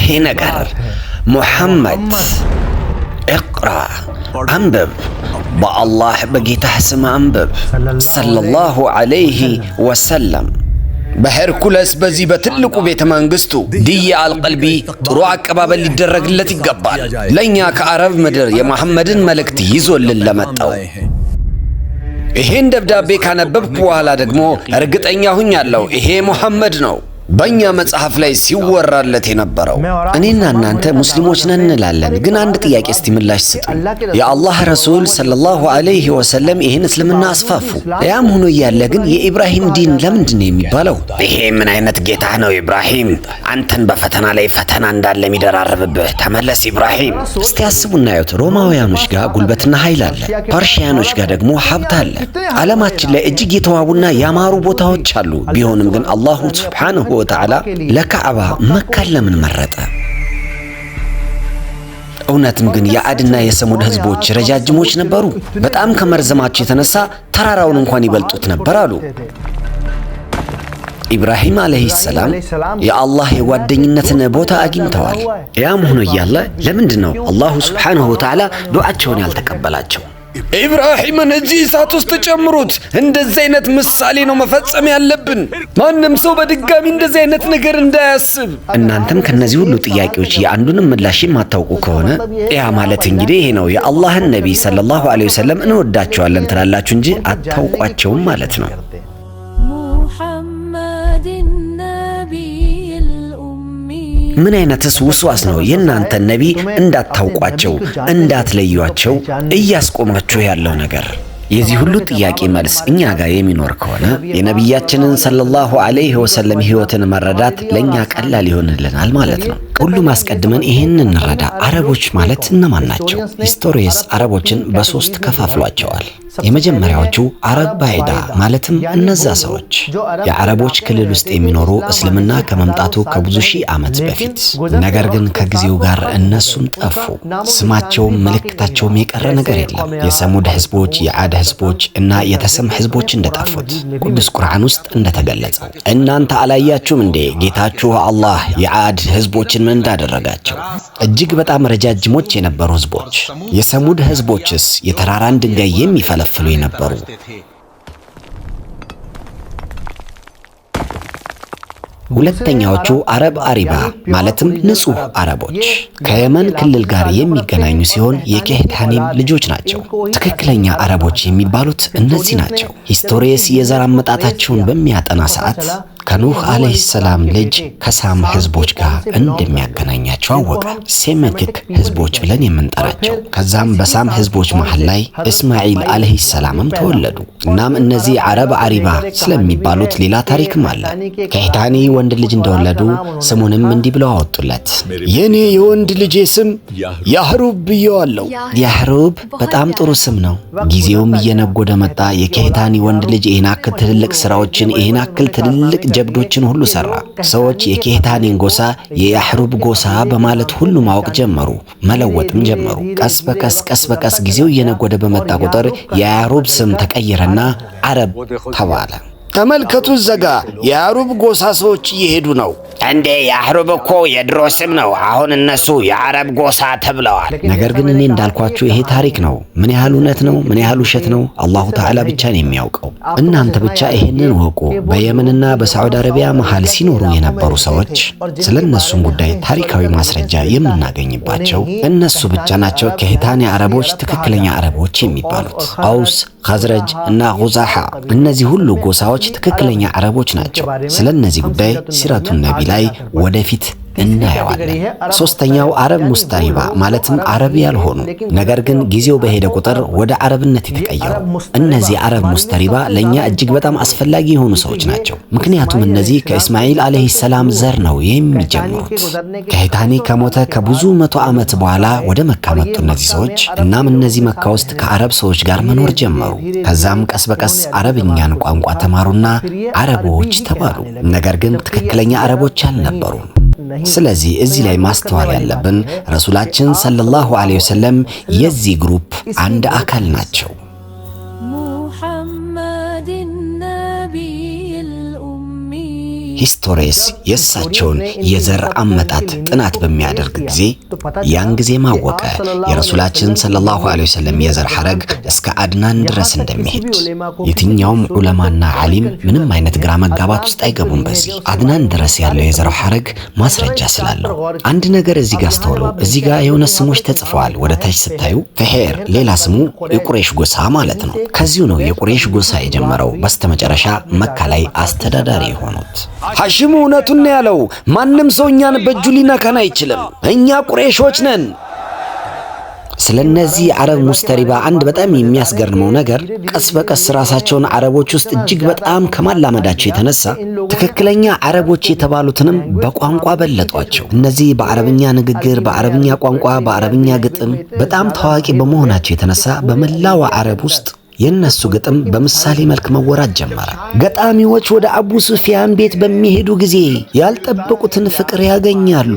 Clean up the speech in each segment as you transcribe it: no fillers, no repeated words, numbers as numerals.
ይሄ ነገር ሙሐመድ እቅራ አንብብ በአላህ በጌታህ ስም አንብብ ሰለላሁ ዐለይሂ ወሰለም። በሄርኩለስ በዚህ በትልቁ ቤተ መንግስቱ ዲያ አልቀልቢ ጥሩ አቀባበል ሊደረግለት ይገባል። ለኛ ከአረብ ምድር የመሐመድን መልእክት ይዞልን ለመጣው ይሄን ደብዳቤ ካነበብኩ በኋላ ደግሞ እርግጠኛ ሁኛለሁ ይሄ ሙሐመድ ነው በእኛ መጽሐፍ ላይ ሲወራለት የነበረው። እኔና እናንተ ሙስሊሞች ነን እንላለን፣ ግን አንድ ጥያቄ እስቲ ምላሽ ስጡ። የአላህ ረሱል ሰለላሁ ዐለይሂ ወሰለም ይህን እስልምና አስፋፉ። ያም ሆኖ እያለ ግን የኢብራሂም ዲን ለምንድን ነው የሚባለው? ይሄ ምን አይነት ጌታ ነው ኢብራሂም? አንተን በፈተና ላይ ፈተና እንዳለ የሚደራረብብህ ተመለስ ኢብራሂም። እስቲ አስቡና እዩት። ሮማውያኖች ጋር ጉልበትና ኃይል አለ፣ ፐርሺያኖች ጋር ደግሞ ሀብት አለ። ዓለማችን ላይ እጅግ የተዋቡና ያማሩ ቦታዎች አሉ። ቢሆንም ግን አላሁ ሱብሓነሁ ወተዓላ ለካዕባ መካን ለምን መረጠ? እውነትም ግን የአድና የሰሙድ ህዝቦች ረጃጅሞች ነበሩ። በጣም ከመርዘማቸው የተነሳ ተራራውን እንኳን ይበልጡት ነበር አሉ። ኢብራሂም አለይሂ ሰላም የአላህ የጓደኝነትን ቦታ አግኝተዋል። ያም ሆኖ እያለ ለምንድን ነው አላሁ ሱብሓነሁ ወተዓላ ዱዓቸውን ያልተቀበላቸው? ኢብራሂምን እዚህ እሳት ውስጥ ጨምሩት። እንደዚህ አይነት ምሳሌ ነው መፈጸም ያለብን። ማንም ሰው በድጋሚ እንደዚህ አይነት ነገር እንዳያስብ። እናንተም ከነዚህ ሁሉ ጥያቄዎች የአንዱንም ምላሽ የማታውቁ ከሆነ ያ ማለት እንግዲህ ይሄ ነው የአላህን ነቢይ ሰለላሁ ዐለይሂ ወሰለም እንወዳቸዋለን ትላላችሁ እንጂ አታውቋቸውም ማለት ነው። ምን አይነትስ ውስዋስ ነው የእናንተ ነቢይ እንዳታውቋቸው እንዳትለዩአቸው እያስቆማችሁ ያለው ነገር? የዚህ ሁሉ ጥያቄ መልስ እኛ ጋር የሚኖር ከሆነ የነቢያችንን ሰለላሁ ዐለይሂ ወሰለም ህይወትን መረዳት ለኛ ቀላል ይሆንልናል ማለት ነው። ሁሉም አስቀድመን ይሄንን እንረዳ። አረቦች ማለት እነማን ናቸው? ሂስቶሪየስ አረቦችን በሶስት ከፋፍሏቸዋል። የመጀመሪያዎቹ አረብ ባይዳ ማለትም እነዛ ሰዎች የአረቦች ክልል ውስጥ የሚኖሩ እስልምና ከመምጣቱ ከብዙ ሺህ ዓመት በፊት፣ ነገር ግን ከጊዜው ጋር እነሱም ጠፉ። ስማቸውም ምልክታቸውም የቀረ ነገር የለም። የሰሙድ ህዝቦች፣ የዓድ ህዝቦች እና የተሰም ህዝቦች እንደጠፉት ቅዱስ ቁርአን ውስጥ እንደተገለጸው። እናንተ አላያችሁም እንዴ ጌታችሁ አላህ የዓድ ህዝቦችን ምን እንዳደረጋቸው? እጅግ በጣም ረጃጅሞች የነበሩ ህዝቦች። የሰሙድ ህዝቦችስ የተራራን ድንጋይ የሚፈለፍሉ የነበሩ። ሁለተኛዎቹ አረብ አሪባ ማለትም ንጹህ አረቦች ከየመን ክልል ጋር የሚገናኙ ሲሆን የኬህታኒም ልጆች ናቸው። ትክክለኛ አረቦች የሚባሉት እነዚህ ናቸው። ሂስቶሪየስ የዘር አመጣጣቸውን በሚያጠና ሰዓት ከኑህ አለይሂ ሰላም ልጅ ከሳም ህዝቦች ጋር እንደሚያገናኛቸው አወቀ። ሴሜቲክ ህዝቦች ብለን የምንጠራቸው። ከዛም በሳም ህዝቦች መሃል ላይ እስማኤል አለይሂ ሰላምም ተወለዱ። እናም እነዚህ አረብ አሪባ ስለሚባሉት ሌላ ታሪክም አለ። ከሄታኒ ወንድ ልጅ እንደወለዱ ስሙንም እንዲህ ብለው አወጡለት። የኔ የወንድ ልጄ ስም ያህሩብ ብየዋለሁ። ያህሩብ በጣም ጥሩ ስም ነው። ጊዜውም እየነጎደ መጣ። የከሄታኒ ወንድ ልጅ ይህን አክል ትልልቅ ስራዎችን ይህን አክል ትልልቅ ጀብዶችን ሁሉ ሰራ። ሰዎች የኬህታኒን ጎሳ የያህሩብ ጎሳ በማለት ሁሉ ማወቅ ጀመሩ፣ መለወጥም ጀመሩ። ቀስ በቀስ ጊዜው እየነጎደ በመጣ ቁጥር የያህሩብ ስም ተቀየረና አረብ ተባለ። ተመልከቱ ዘጋ የያህሩብ ጎሳ ሰዎች እየሄዱ ነው። እንዴ ያህሩብ እኮ የድሮ ስም ነው፣ አሁን እነሱ የአረብ ጎሳ ተብለዋል። ነገር ግን እኔ እንዳልኳችሁ ይሄ ታሪክ ነው። ምን ያህል እውነት ነው ምን ያህል ውሸት ነው አላሁ ተዓላ ብቻ ነው የሚያውቀው። እናንተ ብቻ ይሄንን ወቁ። በየመንና በሳዑዲ አረቢያ መሃል ሲኖሩ የነበሩ ሰዎች ስለነሱም ጉዳይ ታሪካዊ ማስረጃ የምናገኝባቸው እነሱ ብቻ ናቸው። ከሄታኒ አረቦች ትክክለኛ አረቦች የሚባሉት አውስ፣ ኸዝረጅ እና ጉዛሃ እነዚህ ሁሉ ጎሳዎች ትክክለኛ አረቦች ናቸው። ስለነዚህ ጉዳይ ሲራቱን ነቢ ላይ ወደፊት እናየዋለን። ሶስተኛው አረብ ሙስጠሪባ ማለትም አረብ ያልሆኑ ነገር ግን ጊዜው በሄደ ቁጥር ወደ አረብነት የተቀየሩ። እነዚህ አረብ ሙስጠሪባ ለኛ እጅግ በጣም አስፈላጊ የሆኑ ሰዎች ናቸው። ምክንያቱም እነዚህ ከእስማኤል አለይሂ ሰላም ዘር ነው የሚጀምሩት። ከሄታኒ ከሞተ ከብዙ መቶ ዓመት በኋላ ወደ መካ መጡ እነዚህ ሰዎች። እናም እነዚህ መካ ውስጥ ከአረብ ሰዎች ጋር መኖር ጀመሩ። ከዛም ቀስ በቀስ አረብኛን ቋንቋ ተማሩና አረቦች ተባሉ። ነገር ግን ትክክለኛ አረቦች አልነበሩም። ስለዚህ እዚህ ላይ ማስተዋል ያለብን ረሱላችን ሰለላሁ ዐለይሂ ወሰለም የዚህ ግሩፕ አንድ አካል ናቸው። ሂስቶሪስ የእሳቸውን የዘር አመጣጥ ጥናት በሚያደርግ ጊዜ ያን ጊዜ ማወቀ የረሱላችን ሰለላሁ ዐለይሂ ወሰለም የዘር ሐረግ እስከ አድናን ድረስ እንደሚሄድ። የትኛውም ዑለማና ዓሊም ምንም አይነት ግራ መጋባት ውስጥ አይገቡም። በዚህ አድናን ድረስ ያለው የዘር ሐረግ ማስረጃ ስላለው። አንድ ነገር እዚህ ጋር አስተውሉ። እዚህ ጋር የሆነ ስሞች ተጽፈዋል። ወደ ታች ስታዩ ፈሄር ሌላ ስሙ የቁረይሽ ጎሳ ማለት ነው። ከዚሁ ነው የቁረይሽ ጎሳ የጀመረው። በስተመጨረሻ መካ ላይ አስተዳዳሪ የሆኑት ሐሺም እውነቱን ነው ያለው። ማንም ሰው እኛን በእጁ ሊነካን አይችልም። እኛ ቁረይሾች ነን። ስለነዚህ አረብ ሙስተሪባ አንድ በጣም የሚያስገርመው ነገር ቀስ በቀስ ራሳቸውን አረቦች ውስጥ እጅግ በጣም ከማላመዳቸው የተነሳ ትክክለኛ አረቦች የተባሉትንም በቋንቋ በለጧቸው። እነዚህ በአረብኛ ንግግር፣ በአረብኛ ቋንቋ፣ በአረብኛ ግጥም በጣም ታዋቂ በመሆናቸው የተነሳ በመላው አረብ ውስጥ የነሱ ግጥም በምሳሌ መልክ መወራት ጀመረ። ገጣሚዎች ወደ አቡ ሱፊያን ቤት በሚሄዱ ጊዜ ያልጠበቁትን ፍቅር ያገኛሉ።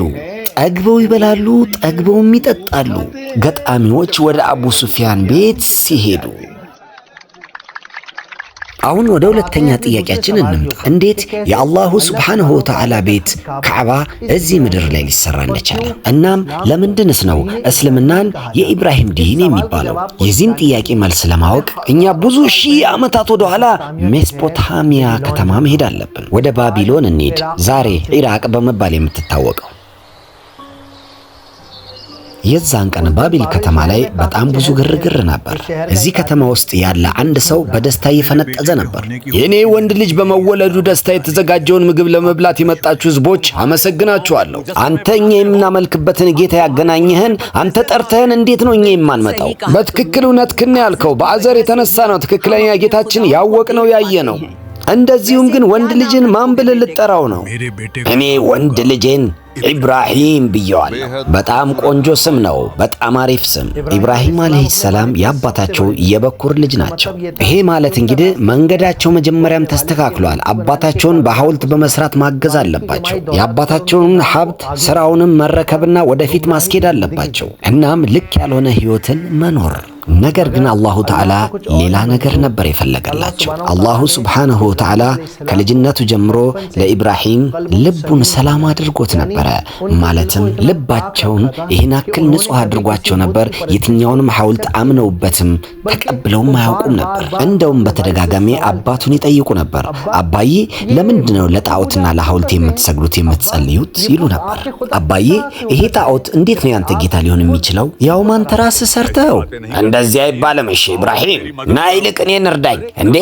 ጠግበው ይበላሉ፣ ጠግበውም ይጠጣሉ። ገጣሚዎች ወደ አቡ ሱፊያን ቤት ሲሄዱ። አሁን ወደ ሁለተኛ ጥያቄያችን እንምጣ። እንዴት የአላሁ ሱብሓነሁ ወተዓላ ቤት ካዕባ እዚህ ምድር ላይ ሊሰራ እንደቻለ? እናም ለምንድንስ ነው እስልምናን የኢብራሂም ዲን የሚባለው? የዚህን ጥያቄ መልስ ለማወቅ እኛ ብዙ ሺህ ዓመታት ወደ ኋላ ሜሶፖታሚያ ከተማ መሄድ አለብን። ወደ ባቢሎን እንሂድ፣ ዛሬ ኢራቅ በመባል የምትታወቀው። የዛን ቀን ባቢል ከተማ ላይ በጣም ብዙ ግርግር ነበር። እዚህ ከተማ ውስጥ ያለ አንድ ሰው በደስታ እየፈነጠዘ ነበር። የኔ ወንድ ልጅ በመወለዱ ደስታ የተዘጋጀውን ምግብ ለመብላት የመጣችሁ ሕዝቦች አመሰግናችኋለሁ። አንተ እኛ የምናመልክበትን ጌታ ያገናኘህን አንተ ጠርተህን እንዴት ነው እኛ የማንመጣው? በትክክል እውነትህን ያልከው። በአዘር የተነሳ ነው ትክክለኛ ጌታችን ያወቅነው ያየነው። እንደዚሁም ግን ወንድ ልጅን ማን ብለህ ልጠራው ነው? እኔ ወንድ ልጄን ኢብራሂም ብየዋለሁ። በጣም ቆንጆ ስም ነው። በጣም አሪፍ ስም። ኢብራሂም አለይሂ ሰላም የአባታቸው የበኩር ልጅ ናቸው። ይሄ ማለት እንግዲህ መንገዳቸው መጀመሪያም ተስተካክሏል። አባታቸውን በሐውልት በመስራት ማገዝ አለባቸው። የአባታቸውን ሀብት ስራውንም መረከብና ወደፊት ማስኬድ አለባቸው። እናም ልክ ያልሆነ ህይወትን መኖር። ነገር ግን አላሁ ተዓላ ሌላ ነገር ነበር የፈለገላቸው። አላሁ ሱብሓነሁ ወተዓላ ከልጅነቱ ጀምሮ ለኢብራሂም ልቡን ሰላም አድርጎት ነበረ። ማለትም ልባቸውን ይህን አክል ንጹህ አድርጓቸው ነበር። የትኛውንም ሐውልት አምነውበትም ተቀብለውም አያውቁም ነበር። እንደውም በተደጋጋሚ አባቱን ይጠይቁ ነበር። አባዬ ለምንድነው ለጣዖትና ለሐውልት የምትሰግዱት የምትጸልዩት? ይሉ ነበር። አባዬ ይሄ ጣዖት እንዴት ነው ያንተ ጌታ ሊሆን የሚችለው? ያውም አንተ ራስህ ሰርተው። እንደዚህ አይባልም። እሺ ኢብራሂም ና ይልቅ እኔን እርዳኝ። እንዴ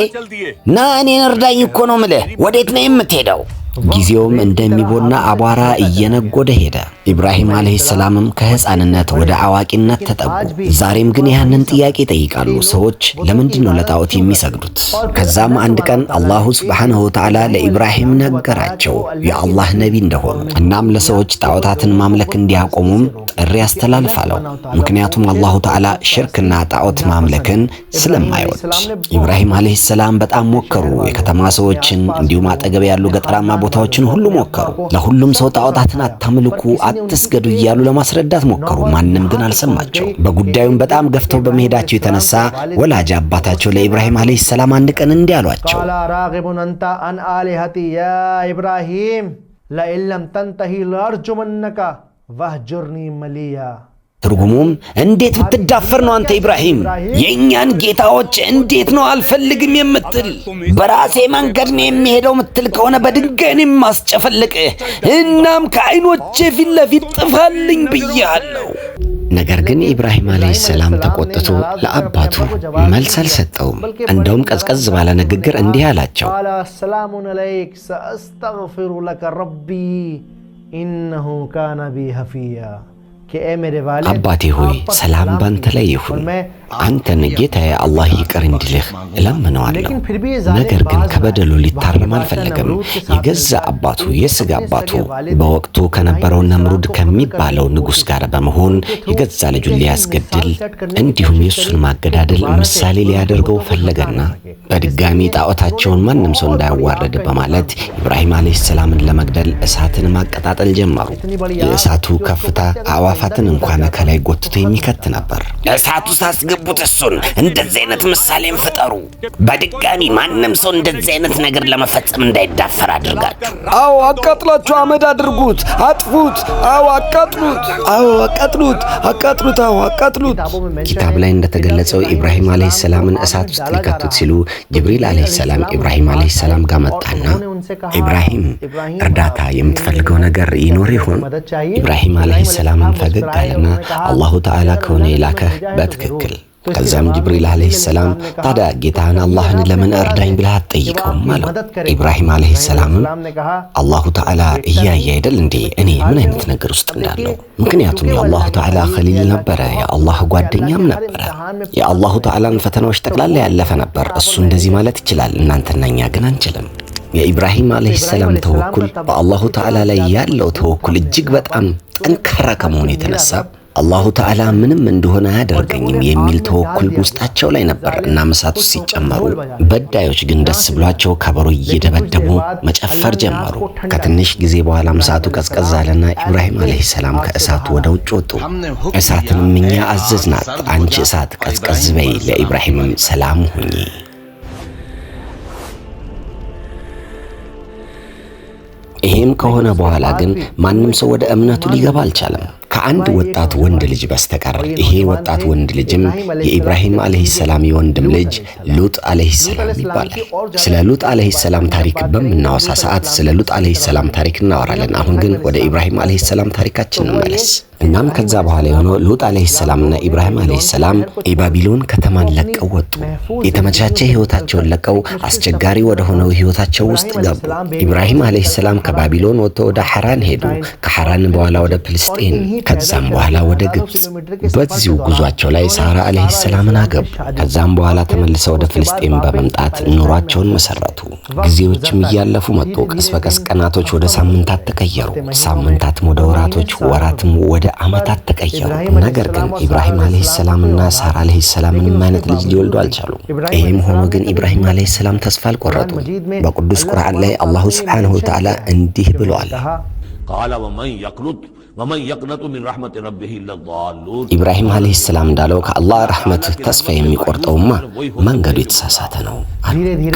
ና እኔን እርዳኝ እኮ ነው የምልህ። ወዴት ነው የምትሄደው? ጊዜውም እንደሚቦና አቧራ እየነጎደ ሄደ። ኢብራሂም አለይሂ ሰላምም ከህፃንነት ወደ አዋቂነት ተጠጉ። ዛሬም ግን ያንን ጥያቄ ይጠይቃሉ። ሰዎች ለምንድን ነው ለጣዖት የሚሰግዱት? ከዛም አንድ ቀን አላሁ ሱብሓነሁ ወተዓላ ለኢብራሂም ነገራቸው የአላህ ነቢ እንደሆኑ። እናም ለሰዎች ጣዖታትን ማምለክ እንዲያቆሙም ጥሪ ያስተላልፋለው። ምክንያቱም አላሁ ተዓላ ሽርክና ጣዖት ማምለክን ስለማይወድ። ኢብራሂም አለይሂ ሰላም በጣም ሞከሩ። የከተማ ሰዎችን እንዲሁም አጠገብ ያሉ ገጠራማ ቦታዎችን ሁሉ ሞከሩ። ለሁሉም ሰው ጣዖታትን አታምልኩ፣ አትስገዱ እያሉ ለማስረዳት ሞከሩ። ማንም ግን አልሰማቸው። በጉዳዩም በጣም ገፍተው በመሄዳቸው የተነሳ ወላጅ አባታቸው ለኢብራሂም አለይሂ ሰላም አንድ ቀን እንዲህ አሏቸው፣ ራጊቡን አንተ አን አሊሀቲ ያ ኢብራሂም ለኢን ለም ተንተሂ ለአርጁመነከ ወህጁርኒ መሊያ። ትርጉሙም እንዴት ብትዳፈር ነው አንተ ኢብራሂም የእኛን ጌታዎች እንዴት ነው አልፈልግም የምትል? በራሴ መንገድ ነው የሚሄደው ምትል ከሆነ በድንጋይ ነው የማስጨፈልቅህ። እናም ከዓይኖቼ ፊት ለፊት ጥፋልኝ ብያለሁ። ነገር ግን ኢብራሂም አለይሂ ሰላም ተቆጥቶ ለአባቱ መልስ አልሰጠውም። እንደውም ቀዝቀዝ ባለ ንግግር እንዲህ አላቸው፣ ሰላሙን አለይክ ሰአስተግፊሩ ለከ ረቢ ኢነሁ ካነ ቢ ሀፊያ። አባቴ ሆይ ሰላም ባንተ ላይ ይሁን። አንተን ጌታዬ አላህ ይቅር እንዲልህ እለምነዋለሁ። ነገር ግን ከበደሉ ሊታረም አልፈለገም። የገዛ አባቱ የስጋ አባቱ በወቅቱ ከነበረው ነምሩድ ከሚባለው ንጉሥ ጋር በመሆን የገዛ ልጁን ሊያስገድል እንዲሁም የእሱን ማገዳደል ምሳሌ ሊያደርገው ፈለገና በድጋሚ ጣዖታቸውን ማንም ሰው እንዳያዋረድ በማለት ኢብራሂም አለይሂ ሰላምን ለመግደል እሳትን ማቀጣጠል ጀመሩ። የእሳቱ ከፍታ አዕዋፍ ዛፋትን እንኳን ከላይ ጎትቶ የሚከት ነበር። እሳቱ ሳስገቡት እሱን እንደዚህ አይነት ምሳሌም ፍጠሩ። በድጋሚ ማንም ሰው እንደዚህ አይነት ነገር ለመፈጸም እንዳይዳፈር አድርጋችሁ። አዎ አቃጥላችሁ አመድ አድርጉት፣ አጥፉት። አዎ አቃጥሉት፣ አዎ አቃጥሉት፣ አቃጥሉት፣ አዎ አቃጥሉት። ኪታብ ላይ እንደተገለጸው ኢብራሂም አለይሂ ሰላምን እሳት ውስጥ ሊከቱት ሲሉ ጅብሪል አለይሂ ሰላም ኢብራሂም አለይሂ ሰላም ጋር መጣና ኢብራሂም እርዳታ የምትፈልገው ነገር ይኖር ይሆን? ኢብራሂም አለይሂ ሰላም ፈገግ አለና አላሁ ተዓላ ከሆነ የላከህ በትክክል። ከዛም ጅብሪል አለይሂ ሰላም ታዲያ ጌታህን አላህን ለምን እርዳኝ ብለህ አትጠይቀውም አለው። ኢብራሂም አለይሂ ሰላም አላሁ ተዓላ እያየ አይደል እንዴ እኔ ምን አይነት ነገር ውስጥ እንዳለው? ምክንያቱም የአላሁ ተዓላ ኸሊል ነበረ፣ የአላህ ጓደኛም ነበረ። የአላሁ ተዓላን ፈተናዎች ጠቅላላ ያለፈ ነበር። እሱ እንደዚህ ማለት ይችላል፣ እናንተና እኛ ግን አንችልም። የኢብራሂም አለይሂ ሰላም ተወኩል በአላሁ ተዓላ ላይ ያለው ተወኩል እጅግ በጣም ጠንካራ ከመሆኑ የተነሳ አላሁ ተዓላ ምንም እንደሆነ አያደርገኝም የሚል ተወኩል ውስጣቸው ላይ ነበር። እና እሳቱ ሲጨመሩ በዳዮች ግን ደስ ብሏቸው ከበሮ እየደበደቡ መጨፈር ጀመሩ። ከትንሽ ጊዜ በኋላ እሳቱ ቀዝቀዝ አለና ኢብራሂም አለይሂ ሰላም ከእሳቱ ወደ ውጭ ወጡ። እሳትንም እኛ አዘዝናት፣ አንቺ እሳት ቀዝቀዝ በይ፣ ለኢብራሂምም ሰላም ሁኚ። ይሄም ከሆነ በኋላ ግን ማንም ሰው ወደ እምነቱ ሊገባ አልቻለም ከአንድ ወጣት ወንድ ልጅ በስተቀር። ይሄ ወጣት ወንድ ልጅም የኢብራሂም አለይሂ ሰላም የወንድም ልጅ ሉጥ አለይሂ ሰላም ይባላል። ስለ ሉጥ አለይሂ ሰላም ታሪክ በምናወሳ ሰዓት ስለ ሉጥ አለይሂ ሰላም ታሪክ እናወራለን። አሁን ግን ወደ ኢብራሂም አለይሂ ሰላም ታሪካችን እንመለስ። እናም ከዛ በኋላ የሆነው ሉጥ አለይሂ ሰላምና ኢብራሂም አለይሂ ሰላም የባቢሎን ከተማን ለቀው ወጡ። የተመቻቸ ህይወታቸውን ለቀው አስቸጋሪ ወደ ሆነው ህይወታቸው ውስጥ ገቡ። ኢብራሂም አለይሂ ሰላም ከባቢሎን ወጥቶ ወደ ሐራን ሄዱ። ከሐራን በኋላ ወደ ፍልስጤን፣ ከዛም በኋላ ወደ ግብጽ። በዚሁ ጉዟቸው ላይ ሳራ አለይሂ ሰላምን አገቡ። ከዛም በኋላ ተመልሰው ወደ ፍልስጤን በመምጣት ኑሯቸውን መሰረቱ። ጊዜዎችም እያለፉ መጡ። ቀስ በቀስ ቀናቶች ወደ ሳምንታት ተቀየሩ። ሳምንታትም ወደ ወራቶች፣ ወራትም ወደ ዓመታት ተቀየሩ። ነገር ግን ኢብራሂም አለይሂ ሰላምና ሳራ አለይሂ ሰላም ምንም አይነት ልጅ ሊወልዱ አልቻሉም። ይህም ሆኖ ግን ኢብራሂም አለይሂ ሰላም ተስፋ አልቆረጡም። በቅዱስ ቁርአን ላይ አላሁ ሱብሓነሁ ወተዓላ እንዲህ ብለዋል፣ ወመን የቅነጡ ሚን ረሕመት ረቢሂ ኢላ ዷሉን። ኢብራሂም አለይሂ ሰላም እንዳለው ከአላህ ረሕመት ተስፋ የሚቆርጠውማ መንገዱ የተሳሳተ ነው።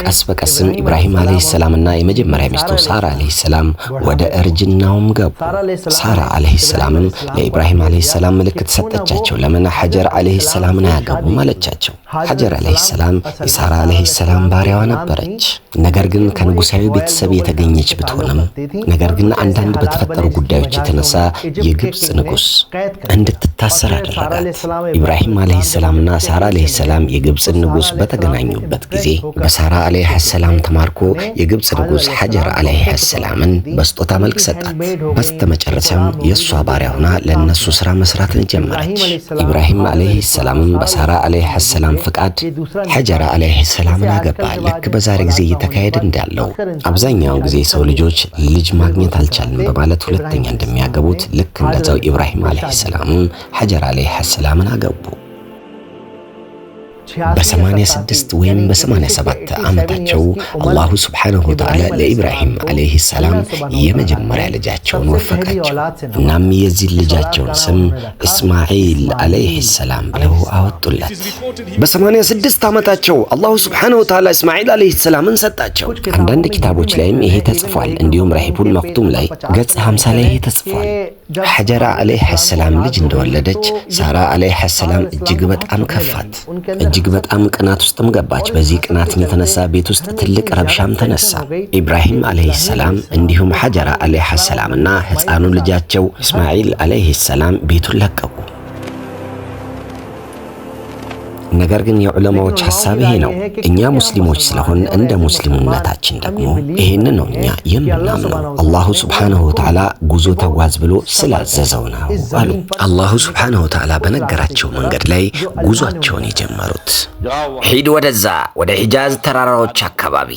ቀስ በቀስም ኢብራሂም አለይሂ ሰላምና የመጀመሪያ ሚስቱ ሳራ አለይሂ ሰላም ወደ እርጅናውም ገቡ። ሳራ አለይሂ ሰላምም ለኢብራሂም አለይሂ ሰላም ምልክት ሰጠቻቸው። ለምን ሐጀር አለይሂ ሰላምን አያገቡም አለቻቸው። ሐጀር አለይሂ ሰላም የሳራ አለይሂ ሰላም ባሪያዋ ነበረች። ነገር ግን ከንጉሳዊ ቤተሰብ የተገኘች ብትሆንም ነገር ግን አንዳንድ በተፈጠሩ ጉዳዮች የተነሳ የግብጽ ንጉስ እንድትታሰር አደረጋት። ኢብራሂም አለይሂ ሰላምና ሳራ አለይሂ ሰላም የግብጽ ንጉስ በተገናኙበት ጊዜ በሳራ አለይሂ ሰላም ተማርኮ የግብጽ ንጉስ ሐጀር አለይሂ ሰላምን በስጦታ መልክ ሰጣት። በስተመጨረሻም የሷ ባሪያ ሆና ለነሱ ስራ መስራትን ጀመረች። ኢብራሂም አለይሂ ሰላምም በሳራ አለይሂ ሰላም ፍቃድ ሐጀር አለይሂ ሰላምን አገባ። ልክ በዛሬ ጊዜ እየተካሄደ እንዳለው አብዛኛውን ጊዜ ሰው ልጆች ልጅ ማግኘት አልቻልንም በማለት ሁለተኛ እንደሚያገቡት ልክ እንደዛው ኢብራሂም አለይሂ ሰላም ሐጀር አለይሂ ሰላምን አገቡ። በ86 ወይም በ87 ዓመታቸው አላሁ ሱብሓነሁ ወተዓላ ለኢብራሂም አለይሂ ሰላም የመጀመሪያ ልጃቸውን ወፈቃቸው። እናም የዚህ ልጃቸውን ስም እስማዒል አለይሂ ሰላም ብለው አወጡለት። በ86 ዓመታቸው አላሁ ሱብሓነሁ ወተዓላ እስማዒል አለይሂ ሰላምን ሰጣቸው። አንዳንድ ኪታቦች ላይም ይሄ ተጽፏል። እንዲሁም ረሂቡል መክቱም ላይ ገጽ 50 ላይ ይሄ ተጽፏል። ሐጀራ አለይሂ ሰላም ልጅ እንደወለደች ሳራ አለይሂ ሰላም እጅግ በጣም ከፋት። እጅግ በጣም ቅናት ውስጥም ገባች። በዚህ ቅናት የተነሳ ቤት ውስጥ ትልቅ ረብሻም ተነሳ። ኢብራሂም አለይሂ ሰላም እንዲሁም ሐጀራ አለይሂ ሰላምና ሕፃኑ ልጃቸው እስማዒል አለይሂ ሰላም ቤቱን ለቀቁ። ነገር ግን የዑለማዎች ሐሳብ ይሄ ነው። እኛ ሙስሊሞች ስለሆን እንደ ሙስሊምነታችን ደግሞ ይሄንን ነው እኛ የምናምነው። አላሁ ሱብሓነሁ ወተዓላ ጉዞ ተጓዝ ብሎ ስላዘዘው ነው አሉ። አላሁ ሱብሓነሁ ወተዓላ በነገራቸው መንገድ ላይ ጉዟቸውን የጀመሩት ሂድ ወደዛ ወደ ሒጃዝ ተራራዎች አካባቢ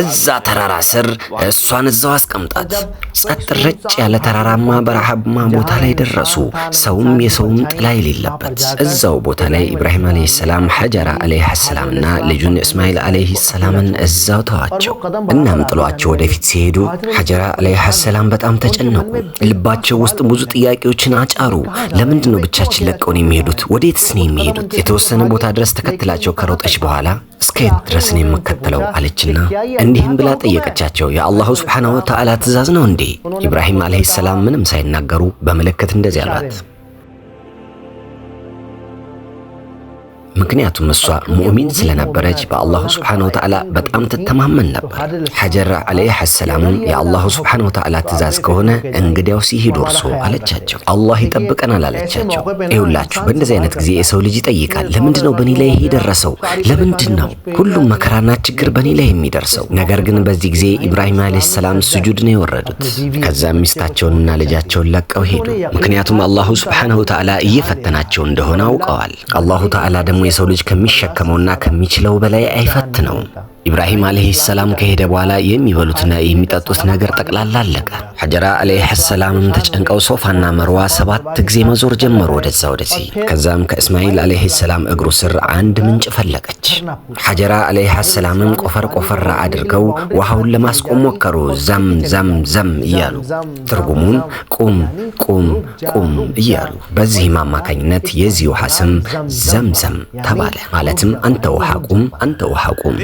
እዛ ተራራ ስር እሷን እዛው አስቀምጣት። ጸጥ ረጭ ያለ ተራራማ በረሃማ ቦታ ላይ ደረሱ። ሰውም የሰውም ጥላ የሌለበት እዛው ቦታ ላይ ኢብራሂም አለይሂ ሰላም ሐጀራ አለይሂ ሰላምና ልጁን እስማኤል አለይሂ ሰላምን እዛው ተዋቸው። እናም ጥሏቸው ወደፊት ሲሄዱ ሐጀራ አለይሂ ሰላም በጣም ተጨነቁ። ልባቸው ውስጥ ብዙ ጥያቄዎችን አጫሩ። ለምንድን ነው ብቻችን ለቀውን የሚሄዱት? ወዴትስ ነው የሚሄዱት? የተወሰነ ቦታ ድረስ ተከትላቸው ከሮጠች በኋላ እስከ የት ድረስ ነው የምከተለው አለችና እንዲህም ብላ ጠየቀቻቸው። የአላሁ ሱብሓነሁ ወተዓላ ትእዛዝ ነው እንዴ? ኢብራሂም አለይሂ ሰላም ምንም ሳይናገሩ በመለከት እንደዚህ አሏት። ምክንያቱም እሷ ሙእሚን ስለነበረች በአላሁ ሱብሓነሁ ወተዓላ በጣም ትተማመን ነበር። ሐጀር አለይሂ ሰላምም የአላሁ ሱብሓነሁ ወተዓላ ትእዛዝ ከሆነ እንግዲያው ሲሄዱ እርሶ አለቻቸው። አላህ ይጠብቀናል አለቻቸው። ይኸውላችሁ በእንደዚህ አይነት ጊዜ የሰው ልጅ ይጠይቃል፣ ለምንድን ነው በእኔ ላይ የደረሰው? ለምንድን ነው ሁሉም መከራና ችግር በእኔ ላይ የሚደርሰው? ነገር ግን በዚህ ጊዜ ኢብራሂም አለይሂ ሰላም ስጁድ ነው የወረዱት። ከዛም ሚስታቸውንና ልጃቸውን ለቀው ሄዱ። ምክንያቱም አላሁ ሱብሓነሁ ወተዓላ እየፈተናቸው እንደሆነ አውቀዋል። አላሁ ተዓላ ደግሞ የሰው ልጅ ከሚሸከመውና ከሚችለው በላይ አይፈትነውም። ኢብራሂም አለይሂ ሰላም ከሄደ በኋላ የሚበሉትና የሚጠጡት ነገር ጠቅላላ አለቀ። ሐጀራ አለይሂ ሰላምም ተጨንቀው ሶፋና መርዋ 7 ጊዜ መዞር ጀመሩ ወደዛ ወደዚህ። ከዛም ከእስማኤል አለይሂ ሰላም እግሩ ስር አንድ ምንጭ ፈለቀች። ሐጀራ አለይሂ ሰላምም ቆፈር አድርገው ውሃውን ለማስቆም ሞከሩ፣ ዘም ዘም ዘም እያሉ ትርጉሙም ቁም ቁም ቁም እያሉ። በዚህም አማካኝነት የዚህ ውሃ ስም ዘምዘም ተባለ። ማለትም አንተ ውሃ ቁም፣ አንተ ውሃ ቁም።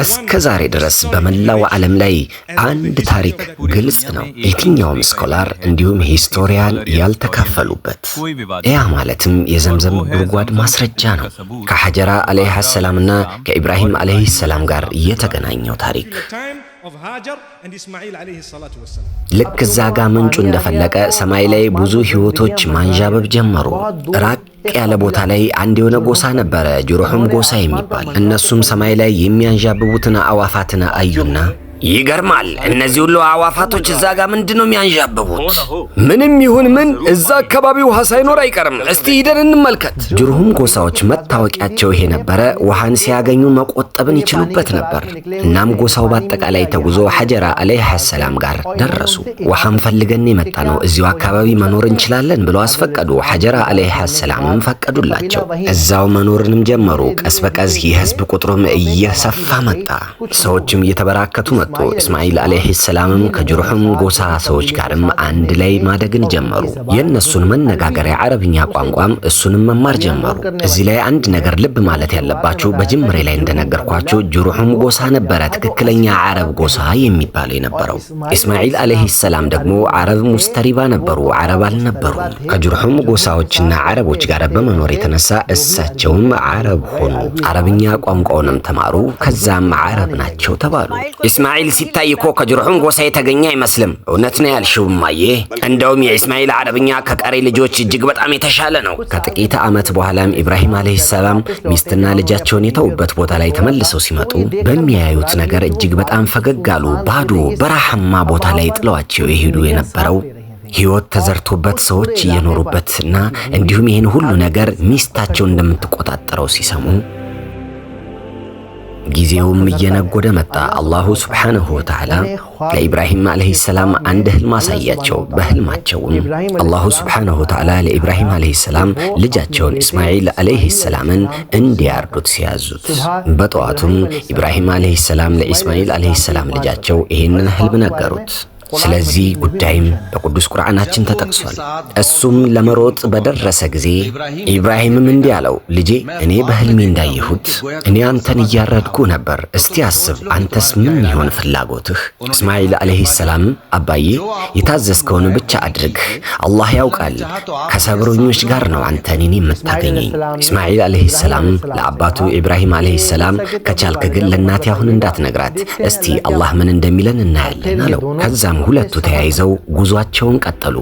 እስከ ዛሬ ድረስ በመላው ዓለም ላይ አንድ ታሪክ ግልጽ ነው፣ የትኛውም ስኮላር እንዲሁም ሂስቶሪያን ያልተካፈሉበት። ያ ማለትም የዘምዘም ጉድጓድ ማስረጃ ነው። ከሐጀራ አለይሂ ሰላምና ከኢብራሂም አለይሂ ሰላም ጋር የተገናኘው ታሪክ ልክ እዛ ጋ ምንጩ እንደፈለቀ ሰማይ ላይ ብዙ ህይወቶች ማንዣበብ ጀመሩ። ራቅ ያለ ቦታ ላይ አንድ የሆነ ጎሳ ነበረ፣ ጅሩሑም ጎሳ የሚባል። እነሱም ሰማይ ላይ የሚያንዣብቡትን አዋፋትን አዩና ይገርማል፣ እነዚህ ሁሉ አዋፋቶች እዛ ጋር ምንድነው የሚያንዣብቡት? ምንም ይሁን ምን እዛ አካባቢ ውሃ ሳይኖር አይቀርም፣ እስቲ ሂደን እንመልከት። ጅሩሑም ጎሳዎች መታወቂያቸው ይሄ ነበረ፣ ውሃን ሲያገኙ መቆጠብን ይችሉበት ነበር። እናም ጎሳው በአጠቃላይ ተጉዞ ሐጀራ አለይሂ ሰላም ጋር ደረሱ። ውሃም ፈልገን የመጣ ነው፣ እዚሁ አካባቢ መኖር እንችላለን ብለው አስፈቀዱ። ሐጀራ አለይሂ ሰላምም ፈቀዱላቸው። እዛው መኖርንም ጀመሩ። ቀስ በቀስ የህዝብ ቁጥሩም እየሰፋ መጣ። ሰዎችም እየተበራከቱ መጡ። እስማኤል አለይሂ ሰላምም ከጅሩሑም ጎሳ ሰዎች ጋርም አንድ ላይ ማደግን ጀመሩ። የነሱን መነጋገሪያ አረብኛ ቋንቋም እሱንም መማር ጀመሩ። እዚህ ላይ አንድ ነገር ልብ ማለት ያለባችሁ፣ በጅምሬ ላይ እንደነገርኳችሁ ጅሩሑም ጎሳ ነበረ ትክክለኛ አረብ ጎሳ የሚባለው የነበረው። እስማኤል አለይሂ ሰላም ደግሞ አረብ ሙስተሪባ ነበሩ፣ አረብ አልነበሩም። ከጅሩሑም ጎሳዎችና አረቦች ጋር በመኖር የተነሳ እሳቸውም አረብ ሆኑ። አረብኛ ቋንቋውንም ተማሩ። ከዛም አረብ ናቸው ተባሉ። እስማኤል ሲታይ እኮ ከጅሩሑም ጎሳ የተገኘ አይመስልም። እውነት ነው ያልሽው እማዬ። እንደውም የእስማኤል አረብኛ ከቀሪ ልጆች እጅግ በጣም የተሻለ ነው። ከጥቂት ዓመት በኋላም ኢብራሂም አለይሂ ሰላም ሚስትና ልጃቸውን የተውበት ቦታ ላይ ተመልሰው ሲመጡ በሚያዩት ነገር እጅግ በጣም ፈገግ አሉ። ባዶ በረሃማ ቦታ ላይ ጥለዋቸው የሄዱ የነበረው ህይወት ተዘርቶበት ሰዎች እየኖሩበትና እንዲሁም ይህን ሁሉ ነገር ሚስታቸው እንደምትቆጣጠረው ሲሰሙ ጊዜውም እየነጎደ መጣ። አላሁ ሱብሓነሁ ወተዓላ ለኢብራሂም አለይሂ ሰላም አንድ ህልም አሳያቸው። በህልማቸውም አላሁ ሱብሓነሁ ወተዓላ ለኢብራሂም አለይሂ ሰላም ልጃቸውን እስማኤል አለይሂ ሰላምን እንዲያርዱት ሲያዙት፣ በጠዋቱም ኢብራሂም አለይሂ ሰላም ለኢስማኤል አለይሂ ሰላም ልጃቸው ይህንን ህልም ነገሩት። ስለዚህ ጉዳይም በቅዱስ ቁርአናችን ተጠቅሷል። እሱም ለመሮጥ በደረሰ ጊዜ ኢብራሂምም እንዲህ አለው፣ ልጄ እኔ በህልሜ እንዳየሁት እኔ አንተን እያረድኩ ነበር። እስቲ አስብ፣ አንተስ ምን ይሆን ፍላጎትህ? እስማኤል አለይሂ ሰላም አባዬ የታዘዝከውን ብቻ አድርግ፣ አላህ ያውቃል፣ ከሰብረኞች ጋር ነው አንተ እኔን የምታገኘኝ። እስማኤል አለይሂ ሰላም ለአባቱ ኢብራሂም አለይሂ ሰላም ከቻልክ ግን ለእናቴ አሁን እንዳትነግራት፣ እስቲ አላህ ምን እንደሚለን እናያለን አለው። ከዛም ሁለቱ ተያይዘው ጉዟቸውን ቀጠሉ።